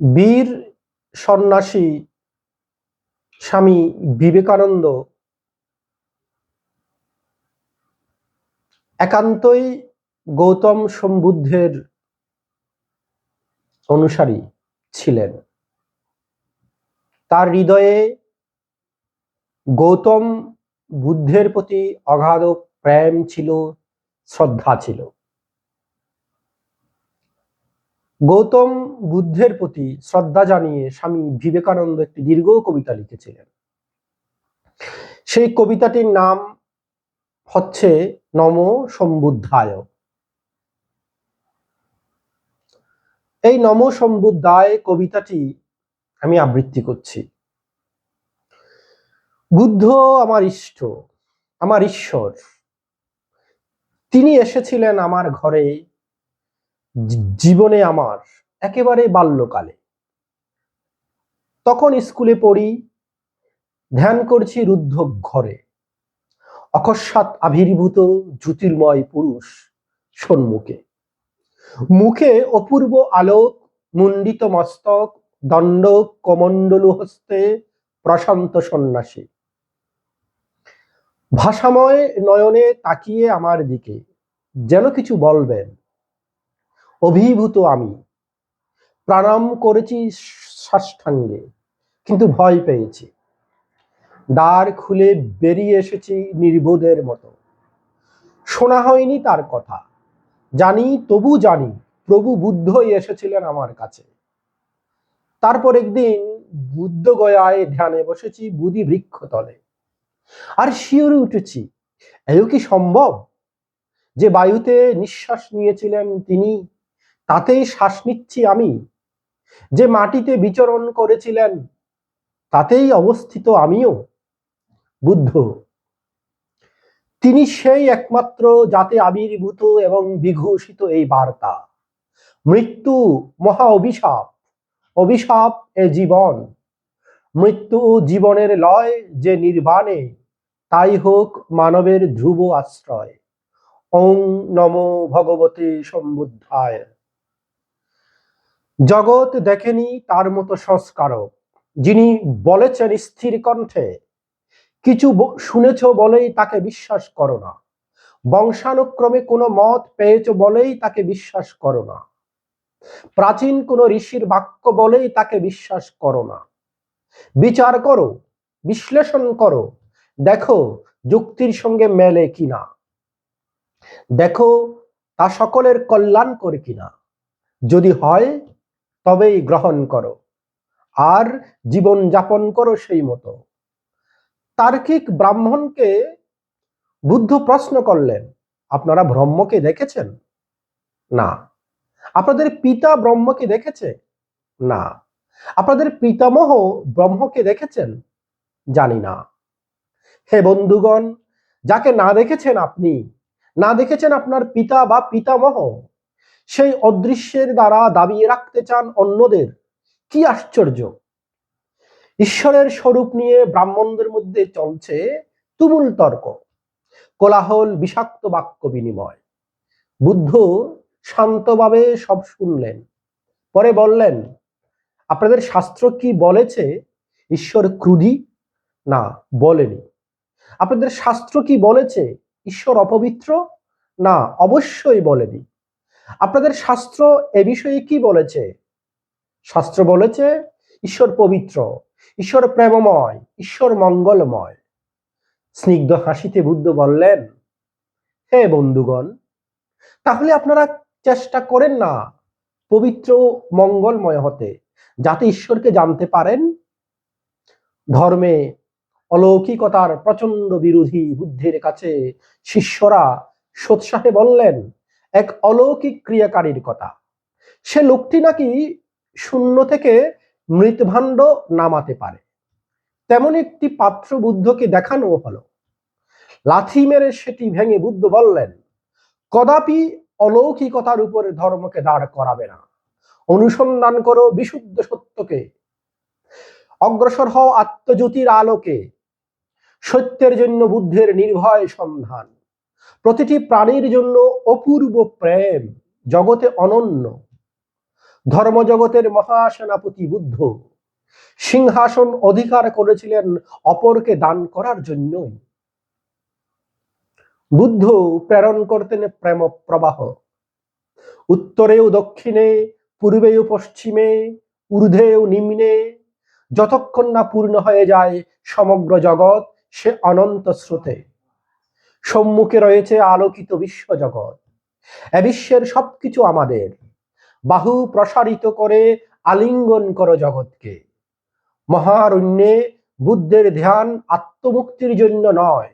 বীর সন্ন্যাসী স্বামী বিবেকানন্দ একান্তই গৌতম বুদ্ধের অনুসারী ছিলেন। তার হৃদয়ে গৌতম বুদ্ধের প্রতি অগাধ প্রেম ছিল, শ্রদ্ধা ছিল। গৌতম বুদ্ধের প্রতি শ্রদ্ধা জানিয়ে স্বামী বিবেকানন্দ একটি দীর্ঘ কবিতা লিখেছিলেন। সেই কবিতাটির নাম হচ্ছে নমো সম্বুদ্ধায়। এই নমো সম্বুদ্ধায় কবিতাটি আমি আবৃত্তি করছি। বুদ্ধ আমার ইষ্ট, আমার ঈশ্বর। তিনি এসেছিলেন আমার ঘরে জীবনে আমার একেবারে বাল্যকালে। তখন স্কুলে পড়ি, ধ্যান করছি রুদ্ধ ঘরে। অকস্মাৎ আবির্ভূত জ্যোতির্ময় পুরুষ সম্মুখে। মুখে অপূর্ব আলোক, মুন্ডিত মস্তক, দণ্ড কমণ্ডলু হস্তে প্রশান্ত সন্ন্যাসী। ভাষাময় নয়নে তাকিয়ে আমার দিকে যেন কিছু বলবেন। অভিভূত আমি প্রণাম করেছি সাষ্টাঙ্গে, কিন্তু ভয় পেয়েছি। দ্বার খুলে বেরিয়ে এসেছি নির্বোধের মতো। শোনা হয়নি তার কথা, জানি তবু জানি প্রভু বুদ্ধই এসেছিলেন আমার কাছে। তারপর একদিন বুদ্ধ গয়ায় ধ্যানে বসেছি বুদ্ধি বৃক্ষ তলে, আর শিউরে উঠেছি। এও কি সম্ভব যে বায়ুতে নিঃশ্বাস নিয়েছিলেন তিনি, তাতেই শ্বাস নিচ্ছি আমি? যে মাটিতে বিচরণ করেছিলেন, তাতেই অবস্থিত আমিও? বুদ্ধ তিনি সেই একমাত্র যাতে আবির্ভূত এবং বিঘোষিত এই বার্তা। মৃত্যু মহা অভিশাপ, অভিশাপ এ জীবন। মৃত্যু ও জীবনের লয় যে নির্বাণে, তাই হোক মানবের ধ্রুব আশ্রয়। ওং নমো ভগবতে সম্বুদ্ধায়। জগৎ দেখেনি তার মতো সংস্কারক, যিনি বলেছেন স্থির কণ্ঠে, কিছু শুনেছ বলেই তাকে বিশ্বাস করো না। বংশানুক্রমে কোনো মত পেয়েছ বলেই তাকে বিশ্বাস করো না। প্রাচীন কোনো ঋষির বাক্য বলেই তাকে বিশ্বাস করো না। বিচার করো, বিশ্লেষণ করো, দেখো যুক্তির সঙ্গে মেলে কিনা। দেখো তা সকলের কল্যাণ করে কিনা। যদি হয় তবেই গ্রহণ করো, আর জীবন যাপন করো সেই মতো। তার্কিক ব্রাহ্মণকে বুদ্ধ প্রশ্ন করলেন, আপনারা ব্রহ্মকে দেখেছেন? না। আপনাদের পিতা ব্রহ্মকে দেখেছে? না। আপনাদের পিতামহ ব্রহ্মকে দেখেছেন? জানি না। হে বন্ধুগণ, যাকে না দেখেছেন আপনি, না দেখেছেন আপনার পিতা বা পিতামহ, সেই অদৃশ্যের দ্বারা দাবিয়ে রাখতে চান অন্যদের, কি আশ্চর্য! ঈশ্বরের স্বরূপ নিয়ে ব্রাহ্মণদের মধ্যে চলছে তুমুল তর্ক, কোলাহল, বিষাক্ত বাক্য বিনিময়। বুদ্ধ শান্তভাবে সব শুনলেন, পরে বললেন, আপনাদের শাস্ত্র কি বলেছে ঈশ্বর ক্রোধী? না, বলেনি। আপনাদের শাস্ত্র কি বলেছে ঈশ্বর অপবিত্র? না, অবশ্যই বলেনি। আপনাদের শাস্ত্র এ বিষয়ে কি বলেছে? শাস্ত্র বলেছে ঈশ্বর পবিত্র, ঈশ্বর প্রেমময়, ঈশ্বর মঙ্গলময়। স্নিগ্ধ হাসিতে বুদ্ধ বললেন, হে বন্ধুগণ, তাহলে আপনারা চেষ্টা করেন না পবিত্র মঙ্গলময় হতে, যাতে ঈশ্বরকে জানতে পারেন। ধর্মে অলৌকিকতার প্রচন্ড বিরোধী বুদ্ধের কাছে শিষ্যরা সোৎসাহে বললেন এক অলৌকিক ক্রিয়াকারীর কথা। সে লোকটি নাকি শূন্য থেকে মৃৎভাণ্ড নামাতে পারে। তেমন একটি পাত্র বুদ্ধকে দেখানো হলো। লাথি মেরে সেটি ভেঙে বুদ্ধ বললেন, কদাপি অলৌকিকতার উপরে ধর্মকে দাঁড় করাবে না। অনুসন্ধান করো বিশুদ্ধ সত্যকে, অগ্রসর হও আত্মজ্যোতির আলোকে। সত্যের জন্য বুদ্ধের নির্ভয় সন্ধান। প্রতিটি প্রাণীর জন্য অপূর্ব প্রেম, জগতে অনন্য। ধর্মজগতের মহাসেনাপতি বুদ্ধ সিংহাসন অধিকার করেছিলেন অপরকে দান করার জন্যই। বুদ্ধ প্রেরণ করতেন প্রেম প্রবাহ, উত্তরেও দক্ষিণে, পূর্বেও পশ্চিমে, ঊর্ধ্বেও নিম্নে, যতক্ষণ না পূর্ণ হয়ে যায় সমগ্র জগৎ সে অনন্ত স্রোতে। সম্মুখে রয়েছে আলোকিত বিশ্বজগৎ, এ বিশ্বের সবকিছু আমাদের। বাহু প্রসারিত করে আলিঙ্গন করো জগৎকে। মহারণ্যে বুদ্ধের ধ্যান আত্মমুক্তির জন্য নয়,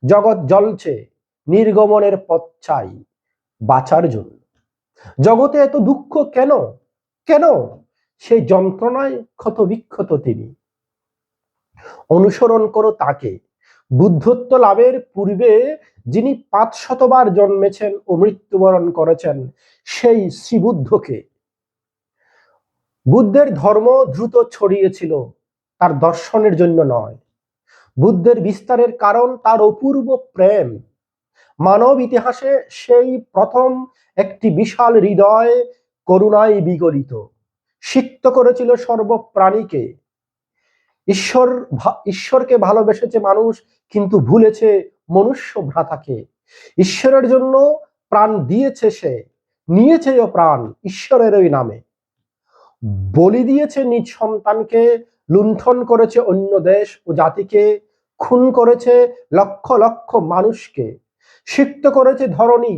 জগৎ জ্বলছে, নির্গমনের পথ চাই বাঁচার জন্য। জগতে এত দুঃখ কেন কেন? সেই যন্ত্রণায় ক্ষত বিক্ষত তিনি। অনুসরণ করো তাকে, বুদ্ধত্ব লাভের পূর্বে যিনি 500 বার জন্মেছেন ও মৃত্যুবরণ করেছেন, সেই শ্রীবুদ্ধকে। বুদ্ধের ধর্ম দ্রুত ছড়িয়েছিল তার দর্শনের জন্য নয়, বুদ্ধের বিস্তারের কারণ তার অপূর্ব প্রেম। মানব ইতিহাসে সেই প্রথম একটি বিশাল হৃদয় করুণায় বিগলিত, সিক্ত করেছিল সর্বপ্রাণীকে। ঈশ্বরকে ভালোবেসেছে মানুষ, কিন্তু ভুলেছে মনুষ্য ভ্রাতাকে। ঈশ্বরের জন্য প্রাণ দিয়েছে সে, নিয়েছেও প্রাণ ঈশ্বরেরই নামে। বলি দিয়েছে নিজ সন্তানকে, লুণ্ঠন করেছে অন্য দেশ ও জাতিকে, খুন করেছে লক্ষ লক্ষ মানুষকে, সিক্ত করেছে ধরণী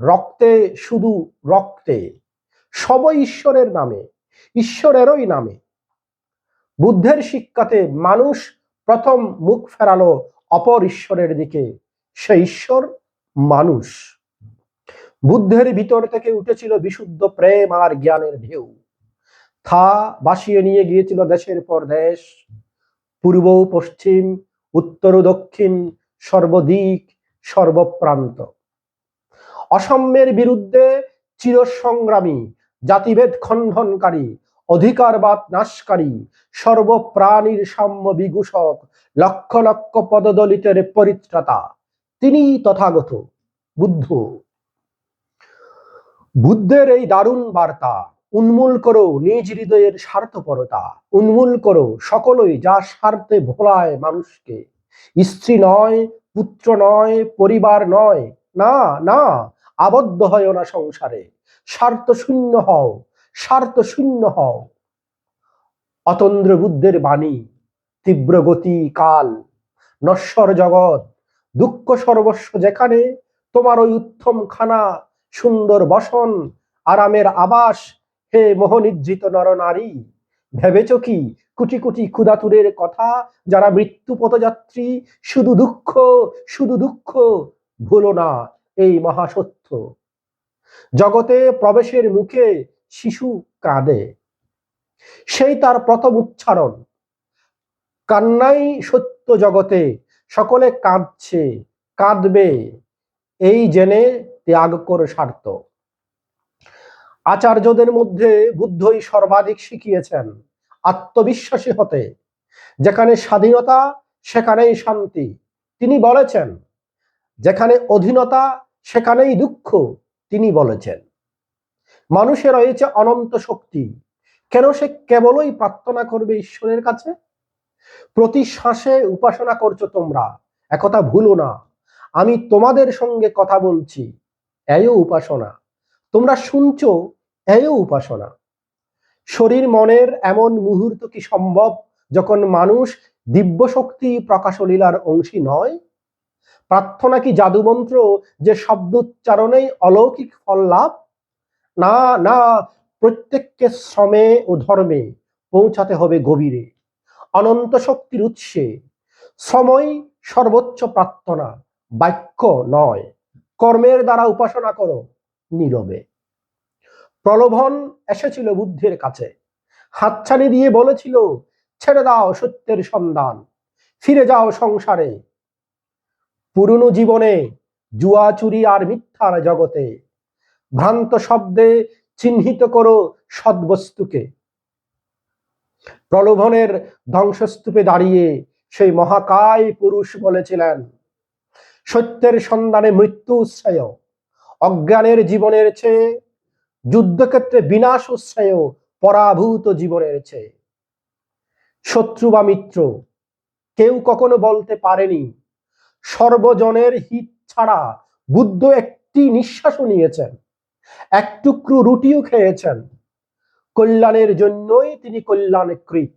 রক্তে, শুধু রক্তে। সবই ঈশ্বরের নামে, ঈশ্বরেরই নামে। বুদ্ধের শিক্ষাতে মানুষ প্রথম মুখ ফেরালো অপর ঈশ্বরের দিকে, সে ঈশ্বর মানুষ। বুদ্ধের ভিতর থেকে উঠেছিল বিশুদ্ধ প্রেম আর জ্ঞানের ঢেউ, থা বাসিয়ে নিয়ে গিয়েছিল দেশের পর দেশ, পূর্ব পশ্চিম, উত্তর দক্ষিণ, সর্বদিক সর্বপ্রান্ত। অসাম্যের বিরুদ্ধে চিরসংগ্রামী, জাতিভেদ খণ্ডনকারী, অধিকারবাদ নাশকারী, সর্বপ্রাণীর সাম্য বিঘোষক, লক্ষ লক্ষ পদদলিতের পরিত্রাতা, তিনি তথাগত বুদ্ধ। বুদ্ধের এই দারুণ বার্তা, উন্মূল করো নিজ হৃদয়ের স্বার্থপরতা, উন্মূল করো সকলই যা স্বার্থে ভোলায় মানুষকে। স্ত্রী নয়, পুত্র নয়, পরিবার নয়, না না, আবদ্ধ হয় না সংসারে, স্বার্থ শূন্য হও, স্বার্থ শূন্য হও। অতন্দ্র বুদ্ধের বাণী, তীব্র গতি কাল, নশ্বর জগৎ, দুঃখ সর্বস্ব যেখানে, তোমার ওই উত্তম খানা, সুন্দর বসন, আরামের আবাস, হে মোহনিদ্রিত নরনারী। ভেবেছ কি কোটি কোটি ক্ষুধাতুরের কথা, যারা মৃত্যু পথযাত্রী, শুধু দুঃখ, শুধু দুঃখ, ভুলো না এই মহাসত্য। জগতে প্রবেশের মুখে শিশু কাঁদে, সেই তার প্রথম উচ্চারণ। কান্নাই সত্য জগতে, সকলে কাঁদছে, কাঁদবে, এই জেনে ত্যাগ করে স্বার্থ। আচার্যদের মধ্যে বুদ্ধই সর্বাধিক শিখিয়েছেন আত্মবিশ্বাসী হতে। যেখানে স্বাধীনতা সেখানেই শান্তি, তিনি বলেছেন। যেখানে অধীনতা সেখানেই দুঃখ, তিনি বলেছেন। মানুষে রয়েছে অনন্ত শক্তি, কেন সে কেবলই প্রার্থনা করবে ঈশ্বরের কাছে? প্রতি শ্বাসে উপাসনা করছো তোমরা, একথা ভুলো না। আমি তোমাদের সঙ্গে কথা বলছি, এও উপাসনা। তোমরা শুনছো, এও উপাসনা। শরীর মনের এমন মুহূর্ত কি সম্ভব যখন মানুষ দিব্য শক্তি প্রকাশলীলার অংশী নয়? প্রার্থনা কি জাদুমন্ত্র যে শব্দোচ্চারণেই অলৌকিক ফল লাভ? না না, প্রত্যেককে শ্রমে ও ধর্মে পৌঁছাতে হবে গভীরে, অনন্ত শক্তির উৎসে। সময় সর্বোচ্চ প্রার্থনা, বাক্য নয়। কর্মের দ্বারা উপাসনা করো নীরবে। প্রলোভন এসেছিল বুদ্ধের কাছে, হাতছানি দিয়ে বলেছিল, ছেড়ে দাও সত্যের সন্ধান, ফিরে যাও সংসারে, পুরনো জীবনে, জুয়া চুরি আর মিথ্যার জগতে। ভ্রান্ত শব্দে চিহ্নিত করো সদ্বস্তুকে। প্রলোভনের ধ্বংসস্তূপে দাঁড়িয়ে সেই মহাকায় পুরুষ বলেছিলেন, সত্যের সন্ধানে মৃত্যু শ্রেয়, অজ্ঞানের জীবনের চেয়ে যুদ্ধক্ষেত্রে বিনাশ ও শ্রেয় পরাভূত জীবনের চেয়ে। শত্রু বা মিত্র কেউ কখনো বলতে পারেনি সর্বজনের হিত ছাড়া বুদ্ধ একটি নিঃশ্বাসও নিয়েছেন, এক টুকরো রুটিও খেয়েছেন। কল্যাণের জন্যই তিনি কল্যাণকৃত,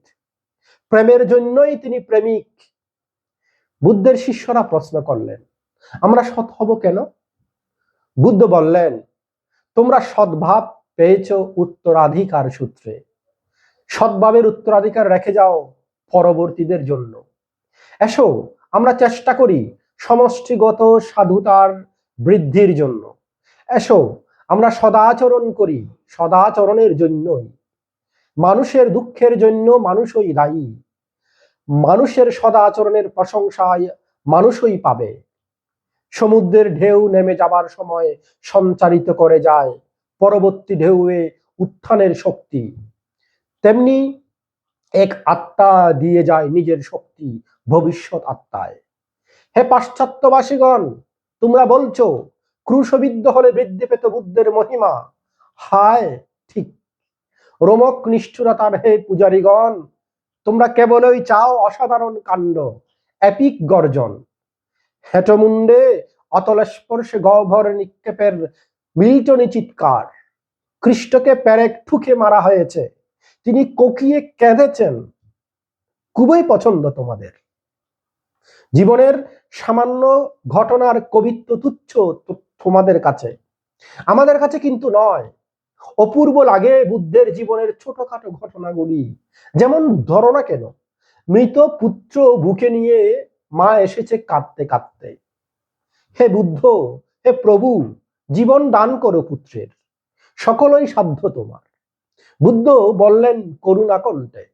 প্রেমের জন্যই তিনি প্রেমিক। বুদ্ধের শিষ্যরা প্রশ্ন করলেন, আমরা সৎ হব কেন? বুদ্ধ বললেন, তোমরা সদ্ভাব পেয়েছ উত্তরাধিকার সূত্রে, সদ্ভাবের উত্তরাধিকার রেখে যাও পরবর্তীদের জন্য। এসো আমরা চেষ্টা করি সমষ্টিগত সাধুতার বৃদ্ধির জন্য। এসো আমরা সদাচরণ করি সদাচরণের জন্যই। মানুষের দুঃখের জন্য মানুষই দায়ী, মানুষের সদাচরণের প্রশংসায় মানুষই পাবে। সমুদ্রের ঢেউ নেমে যাবার সময় সঞ্চারিত করে যায় পরবর্তী ঢেউয়ে উত্থানের শক্তি, তেমনি এক আত্মা দিয়ে যায় নিজের শক্তি ভবিষ্যৎ আত্মায়। হে পাশ্চাত্যবাসীগণ, তোমরা বলছো ক্রুশবিদ্ধ হলে বৃদ্ধি পেত বুদ্ধের মহিমা। হায়, ঠিক। রোমক নিষ্ঠুরতার হে পূজারীগণ, তোমরা কেবলই চাও অসাধারণ কাণ্ড, এপিক গর্জন। হেটমুন্ডে অতল স্পর্শে গহ্বর নিক্ষেপের মিল্টনি চিৎকার। খ্রিস্টকে পেরেক ঠুকে মারা হয়েছে, তিনি কোকিয়ে কেঁদেছেন। খুবই পছন্দ তোমাদের। জীবনের সামান্য ঘটনার কবিত্ব তুচ্ছ তোমাদের কাছে, আমাদের কাছে কিন্তু নয়। অপূর্ব লাগে বুদ্ধের জীবনের ছোটখাটো ঘটনাগুলি। যেমন ধরো না কেন, মৃত পুত্র বুকে নিয়ে মা এসেছে কাঁদতে কাঁদতে। হে বুদ্ধ, হে প্রভু, জীবন দান করো পুত্রের, সকলই সাধ্য তোমার। বুদ্ধ বললেন করুণা কণ্ঠে,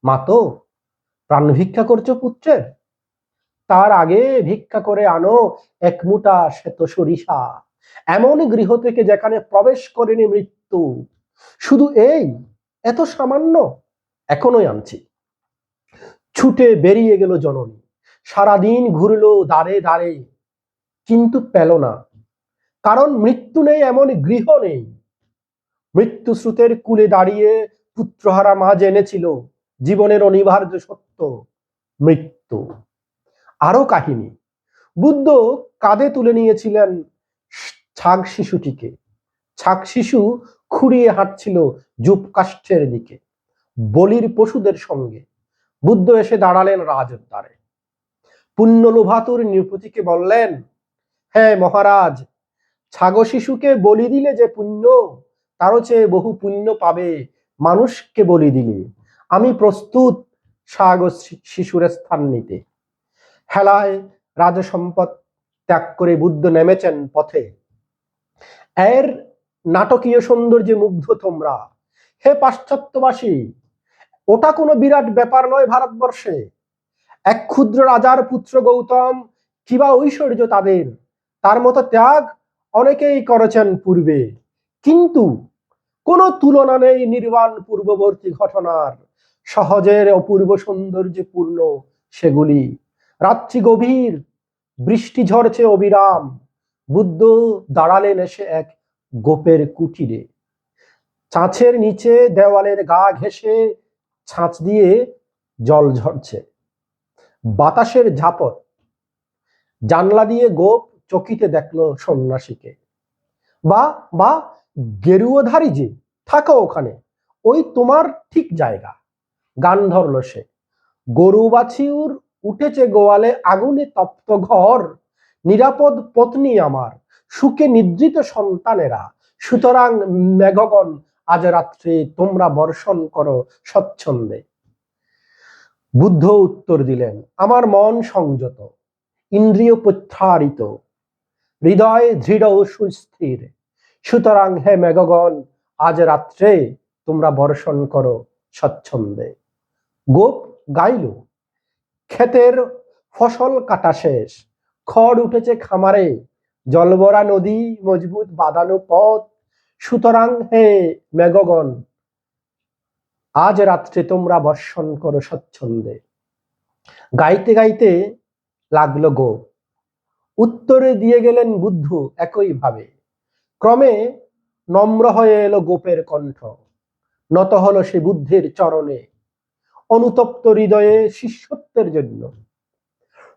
মা তো প্রাণ ভিক্ষা করছো পুত্রের, তার আগে ভিক্ষা করে আনো এক মুঠা শ্বেত সরিষা, এমন গৃহ থেকে যেখানে প্রবেশ করেনি মৃত্যু। শুধু এই এত সামান্য, এখনোই আনছি। ছুটে বেরিয়ে গেল জননী, সারাদিন ঘুরলো দাঁড়ে দাঁড়ে, কিন্তু পেল না, কারণ মৃত্যু নেই এমন গৃহ নেই। মৃত্যু স্রোতের কূলে দাঁড়িয়ে পুত্রহারা মা জেনেছিল জীবনের অনিবার্য সত্য, মৃত্যু। আরো কাহিনী, বুদ্ধ কাঁধে তুলে নিয়েছিলেন ছাগ শিশুটিকে। ছাগ শিশু খুঁড়িয়ে হাঁটছিল জুপকাষ্ঠের দিকে বলির পশুদের সঙ্গে। বুদ্ধ এসে দাঁড়ালেন রাজদ্বারে। পুণ্যলোভাতুর নৃপতিকে বললেন, হ্যাঁ মহারাজ, ছাগ শিশুকে বলি দিলে যে পুণ্য, তারও চেয়ে বহু পুণ্য পাবে মানুষকে বলি দিলে। আমি প্রস্তুত ছাগ শিশুর স্থান নিতে। হেলায় রাজসম্পদ ত্যাগ করে বুদ্ধ নেমেছেন পথে। এর নাটকীয় সৌন্দর্যে মুগ্ধ তোমরা। হে পাশ্চাত্যবাসী, ওটা কোনো বিরাট ব্যাপার নয় ভারতবর্ষে। এক ক্ষুদ্র রাজার পুত্র গৌতম, কিবা ঐশ্বর্য তাদের, তার মতো ত্যাগ অনেকেই করেছেন পূর্বে, কিন্তু কোনো তুলনা নেই নির্বাণ পূর্ববর্তী ঘটনার। সহজের অপূর্ব সৌন্দর্যে পূর্ণ সেগুলি। রাত্রি গভীর, বৃষ্টি ঝরছে অবিরাম। বুদ্ধ দাঁড়ালেন এসে এক গোপের কুটিরে। ছাঁচের নিচে দেওয়ালের গা ঘেঁষে ছাঁচ দিয়ে জল ঝরছে, বাতাসের ঝাপট। জানলা দিয়ে গোপ চকিতে দেখলো সন্ন্যাসীকে। বা বা গেরুয়াধারী যে, থাকো ওখানে, ওই তোমার ঠিক জায়গা। গান ধরলো সে, গরু বাছিউর উঠেছে গোয়ালে, আগুনে তপ্ত ঘর, নিরাপদ পত্নী আমার, সুখে নিদ্রিত সন্তানেরা। সুতরাং মেঘগণ আজ রাত্রে তোমরা বর্ষণ করো স্বচ্ছন্দে। বুদ্ধ উত্তর দিলেন, আমার মন সংযত, ইন্দ্রিয় প্রত্যাহৃত, হৃদয় দৃঢ় ও সুস্থির। সুতরাং হে মেঘগণ, আজ রাত্রে তোমরা বর্ষণ করো স্বচ্ছন্দে। গোপ গাইল, ক্ষেতের ফসল কাটা শেষ, খড় উঠেছে খামারে, জলভরা নদী, মজবুত বাঁধানো পথ। সুতরাং হে মেঘগণ, আজ রাত্রে তোমরা বর্ষণ করো স্বচ্ছন্দে। গাইতে গাইতে লাগলো গোপ, উত্তরে দিয়ে গেলেন বুদ্ধ একই ভাবে। ক্রমে নম্র হয়ে এলো গোপের কণ্ঠ, নত হলো সে বুদ্ধের চরণে, অনুতপ্ত হৃদয়ে শিষ্যত্বের জন্য।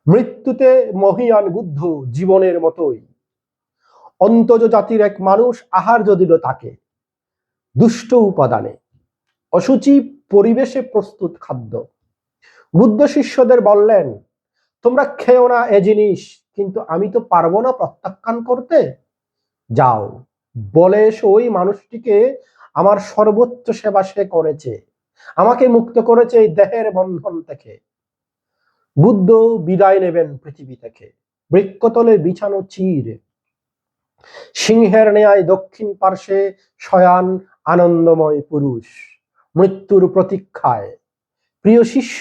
মৃত্যুতে মহীয়ান বুদ্ধ জীবনের মতোই অন্তজ জাতির এক মানুষ আহার্য দিল তাকে, দুষ্ট উপাদানে, অসুচি পরিবেশে প্রস্তুত খাদ্য। বুদ্ধ শিষ্যদের বললেন, তোমরা খেও না এ জিনিস, কিন্তু আমি তো পারবো না প্রত্যাখ্যান করতে। যাও, বলে এসো ওই মানুষটিকে আমার সর্বোচ্চ সেবা সে করেছে, আমাকে মুক্ত করেছে এই দেহের বন্ধন থেকে। বুদ্ধ বিদায় নেবেন পৃথিবী থেকে, বৃক্ষতলে বিছানো চির, সিংহের ন্যায় দক্ষিণ পার্শ্বে শয়ান আনন্দময় পুরুষ, মৃত্যুর প্রতীক্ষায়। প্রিয় শিষ্য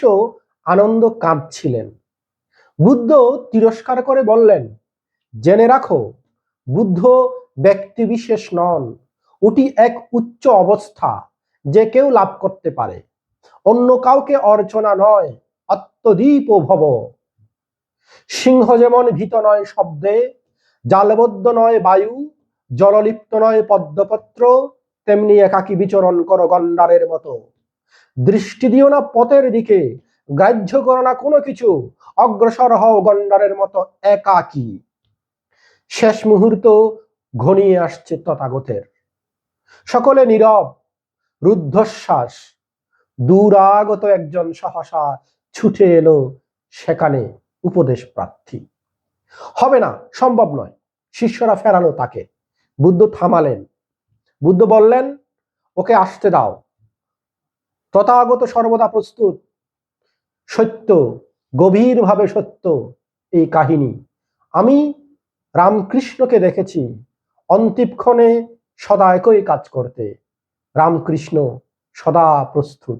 আনন্দ কাঁদছিলেন। বুদ্ধ তিরস্কার করে বললেন, জেনে রাখো, বুদ্ধ ব্যক্তি বিশেষ নন, ওটি এক উচ্চ অবস্থা যে কেউ লাভ করতে পারে, অন্য কাউকে অর্চনা নয়, আত্মদীপ ভব। সিংহ যেমন ভীত নয় শব্দে, জালবদ্ধ নয় বায়ু, জললিপ্ত নয় পদ্মপত্র, তেমনি একাকী বিচরণ করো গন্ডারের মতো। দৃষ্টি দিও না পথের দিকে, গ্রাহ্য করো না কোনো কিছু, অগ্রসর হও গন্ডারের মতো একাকী। শেষ মুহূর্ত ঘনিয়ে আসছে তথাগতের। সকলে নীরব, রুদ্ধশ্বাস। দূরাগত একজন সহসা ছুটে এলো সেখানে, উপদেশ প্রার্থী। হবে না, সম্ভব নয়। শিষ্যরা ফেরালো তাকে। বুদ্ধ থামালেন। বুদ্ধ বললেন, ওকে আসতে দাও। তথাগত সর্বদা প্রস্তুত। সত্য, গভীরভাবে সত্য এই কাহিনী। আমি রামকৃষ্ণকে দেখেছি অন্তিমক্ষণে সদা একই কাজ করতে। রামকৃষ্ণ সদা প্রস্তুত।